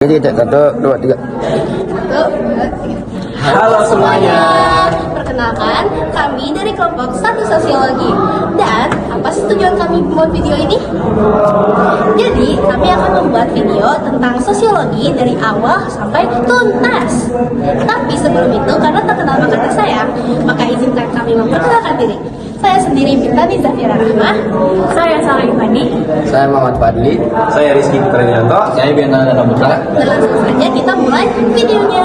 Jadi cek 1, 2, 3. Halo semuanya. Perkenalkan, kami dari kelompok 1 Sosiologi. Dan apa sih tujuan kami membuat video ini? Jadi, kami akan membuat video tentang sosiologi dari awal sampai tuntas. Tapi sebelum itu, karena terkenal bakat saya, maka izinkan kami memperkenalkan diri. Saya sendiri Bintani Zafira Rahmah. Saya Sarah Ivani. Saya Muhammad Fadli. Saya Rizky Putranianto. Saya Bintang dan Putra. Dan langsung saja kita mulai videonya.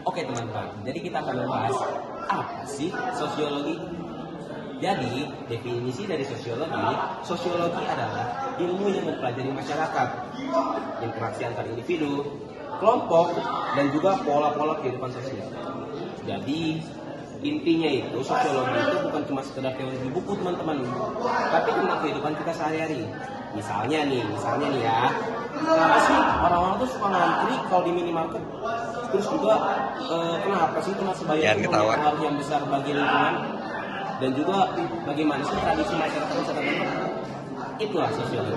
Oke teman-teman, jadi kita akan membahas apa sih sosiologi. Jadi definisi dari sosiologi adalah ilmu yang mempelajari masyarakat, interaksi antar individu, kelompok, dan juga pola-pola kehidupan sosial. Jadi intinya itu sosiologi itu bukan cuma sekedar teori di buku teman-teman, tapi tentang kehidupan kita sehari-hari. Misalnya nih ya, kenapa sih orang-orang tuh suka ngantri kalau di minimarket? Terus juga kenapa sih kena sebayar itu pengaruh yang besar bagi lingkungan? Dan juga bagaimana sih tradisi masyarakat bisa terbentuk? Itulah sosiologi.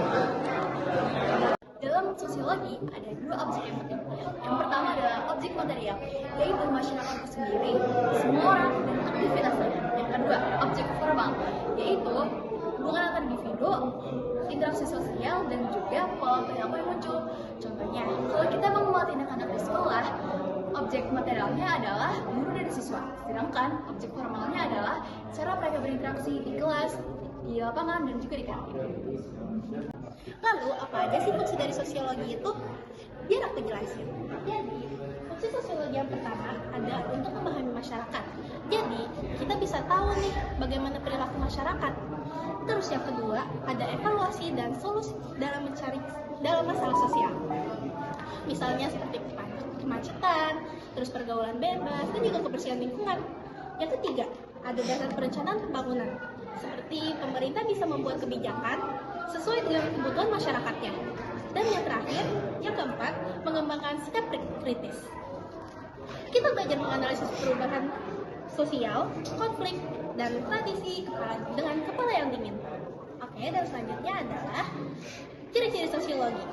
Dalam sosiologi ada dua objek yang penting. Yang pertama adalah objek material, yaitu masyarakat itu sendiri, semua orang dan aktivitasnya. Yang kedua, objek formal, yaitu hubungan antar individu, interaksi sosial, dan juga pola perilaku yang muncul. Contohnya, kalau kita menguat anak-anak di sekolah, objek materialnya adalah guru dan siswa, sedangkan objek formalnya adalah cara mereka berinteraksi di kelas, di lapangan, dan juga di kantin. Lalu, apa aja sih fungsi dari sosiologi itu? Biar aku jelasin. Jadi, fungsi sosiologi yang pertama adalah untuk memahami masyarakat. Jadi, kita bisa tahu nih bagaimana perilaku masyarakat. Terus yang kedua, ada evaluasi dan solusi dalam masalah sosial. Misalnya seperti kemacetan, terus pergaulan bebas, dan juga kebersihan lingkungan. Yang ketiga, ada dasar perencanaan pembangunan. Seperti pemerintah bisa membuat kebijakan sesuai dengan kebutuhan masyarakatnya. Dan yang terakhir, yang keempat, mengembangkan sikap kritis. Kita belajar menganalisis perubahan sosial, konflik, dan tradisi dengan kepala yang dingin. Oke, dan selanjutnya adalah ciri-ciri sosiologi.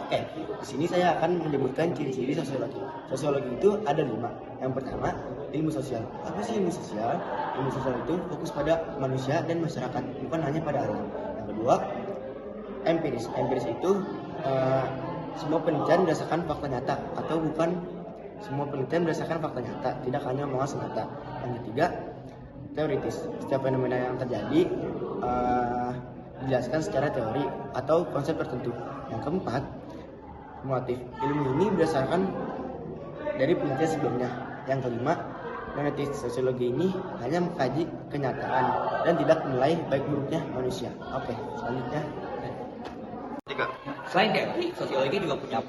Oke, di sini saya akan menyebutkan ciri-ciri sosiologi. Sosiologi itu ada 5. Yang pertama, ilmu sosial. Apa sih ilmu sosial? Ilmu sosial itu fokus pada manusia dan masyarakat, bukan hanya pada alam. Yang kedua, empiris. Empiris itu semua penelitian berdasarkan fakta nyata, atau bukan semua penelitian berdasarkan fakta nyata, tidak hanya omongan semata. Yang ketiga, teoritis. Setiap fenomena yang terjadi dijelaskan secara teori atau konsep tertentu. Yang keempat, motif. Ilmu ini berdasarkan dari penelitian sebelumnya. Yang kelima, monetis. Sosiologi ini hanya mengkaji kenyataan dan tidak menilai baik buruknya manusia. Oke, selanjutnya. Selain teori, sosiologi juga punya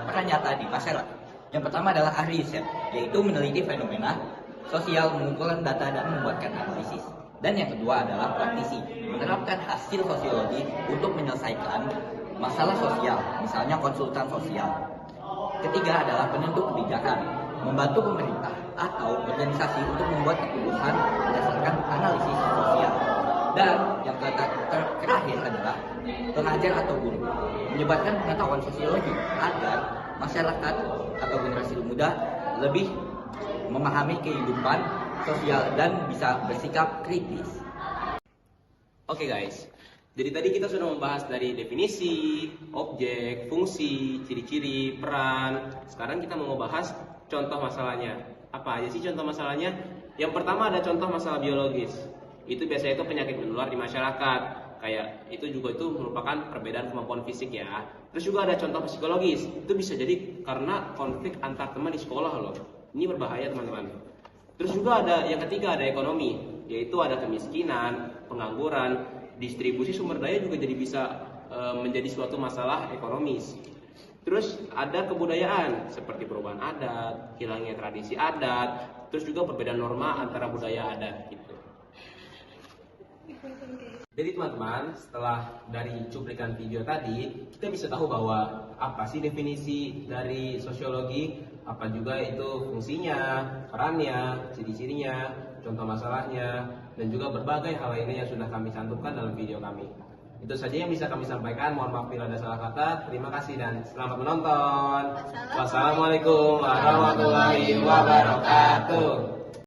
peran nyata di masyarakat. Yang pertama adalah ahli riset, yaitu meneliti fenomena sosial, mengumpulkan data, dan membuatkan analisis. Dan yang kedua adalah praktisi, menerapkan hasil sosiologi untuk menyelesaikan masalah sosial, misalnya konsultan sosial. Ketiga adalah penentu kebijakan, membantu pemerintah atau organisasi untuk membuat keputusan berdasarkan analisis sosial. Dan yang terakhir adalah pengajar atau guru, menyebarkan pengetahuan sosiologi agar masyarakat atau generasi muda lebih memahami kehidupan sosial dan bisa bersikap kritis. Oke guys, jadi tadi kita sudah membahas dari definisi, objek, fungsi, ciri-ciri, peran. Sekarang kita mau membahas contoh masalahnya. Apa aja sih contoh masalahnya? Yang pertama ada contoh masalah biologis. Itu biasanya itu penyakit menular di masyarakat. Kayak itu juga itu merupakan perbedaan kemampuan fisik ya. Terus juga ada contoh psikologis. Itu bisa jadi karena konflik antar teman di sekolah loh. Ini berbahaya teman-teman. Terus juga ada yang ketiga ada ekonomi, yaitu ada kemiskinan, pengangguran, distribusi sumber daya juga jadi bisa menjadi suatu masalah ekonomis. Terus ada kebudayaan seperti perubahan adat, hilangnya tradisi adat, terus juga perbedaan norma antara budaya adat gitu. Jadi teman-teman, setelah dari cuplikan video tadi, kita bisa tahu bahwa apa sih definisi dari sosiologi, apa juga itu fungsinya, perannya, ciri-cirinya, contoh masalahnya, dan juga berbagai hal lainnya yang sudah kami cantumkan dalam video kami. Itu saja yang bisa kami sampaikan. Mohon maaf bila ada salah kata. Terima kasih dan selamat menonton. Wassalamualaikum warahmatullahi wabarakatuh.